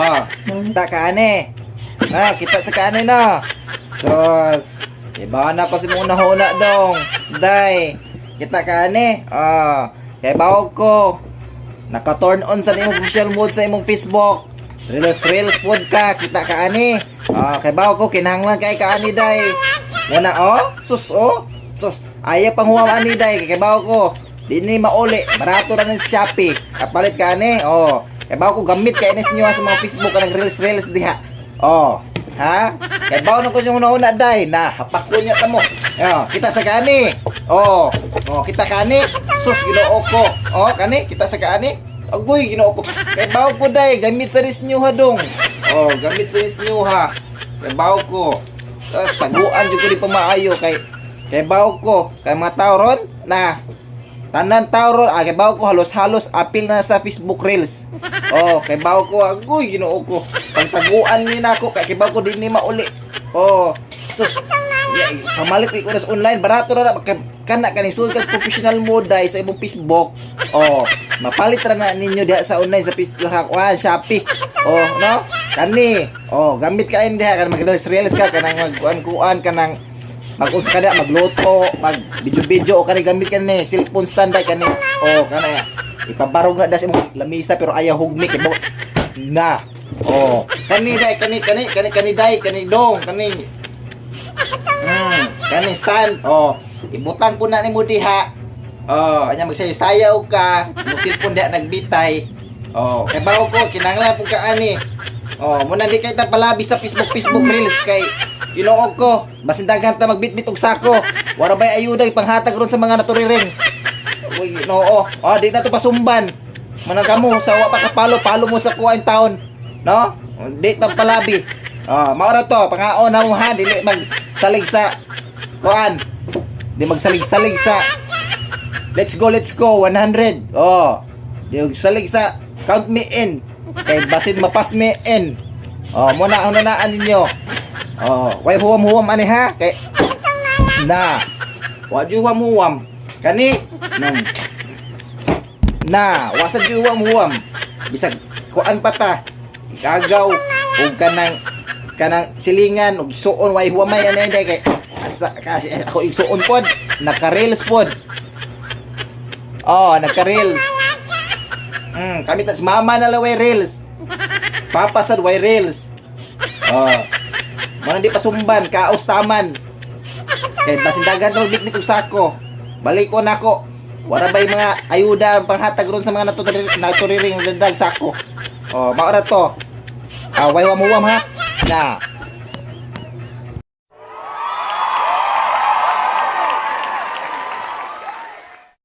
Oh, kita ka ani. Kita sa kanin na. Sos. Iba na pa si muna huna dong. Day. Kita ka ani. Kay bawag ko. Naka-turn on sa imong official mode sa imong Facebook. Reels pod ka. Kita ka ani. Kay bawag ko kinahanglan kay ka ani day. Muna sus. Aya pang huwam ani day. Kay bawag ko. Di ni mauli. Barato ra ng Shopee. Kapalit ka ani. Kay bawag ko gamit kay inis niyo sa mga Facebook ka reels diha. Ha? Kay bawag na ko yung una day na hapak ko niya ta mo. Kita sa kani. Kita kani. Sus Ginoo ko. Kani kita sa kani. Agoy Ginoo ko. Kay bawag ko day gamit sa ris niyo ha dong. Gamit sa ris niyo ha. Kay bawag ko. Tapos taguan jud ko di pa maayo kay bawag ko kay mga tao ron na tanan tao ron kay bawag ko halos apil na sa Facebook Reels. Kay bawag ko agoy Ginoo ko. Pagtaguan ni nako kay bawag ko di ni mauli. Sus pamalit ko na sa online barato ra kana kani sulod professional mode dai sa imong Facebook. Mapalit ra na ninyo diha sa online sa Facebook Shopee. No? Kani. Gamit ka diha kan mag-reels ka kanang magkuan kanang mag-usa ka magluto, mag video o kani gamit ka ni cellphone stand dai kani. Kana ipabarog na das imong lamisa pero ayaw hugmi kay na. Kani dai kani dai kani dong kani. Kani stand. Ibutang ko na nimo diha. Anya magsayaw ka, mo cellphone diha nagbitay. Kay bawog ko kinahanglan pud ka ani. Muna di kay ta palabi sa Facebook Reels kay Ginoo ko, basin daghan ta magbitbit og sako. Wala bay ayuda ipanghatag ron sa mga naturiring. Uy, Ginoo. Di na to pasumban. Manang kamo sa wa pa kapalo mo sa kuwain taon, no? Di ta palabi. Mao ra to, pangaon na mo ha, dili magsalig sa kuan. Di magsalig-salig sa let's go 100. Di magsalig sa count me in. Kay basin mapas me in. Muna unanaan ninyo. Way huwam ani ha kay na. Wa ju huwam. Kani wasa ju huwam. Bisag kuan pata. Gagaw og kanang silingan og suon way huwamay ani day kay kasi ako igsuon pod naka-reels pod. Naka-reels. Kami tas mama na laway reels. Papa sad way reels. Mana di pasumban kaos taman. Kay basin dagan og bitbit og sako. Balik ko nako. Wala bay mga ayuda panghatag ron sa mga naturiring dag sako. Mao ra to. Way huwam ha. Na.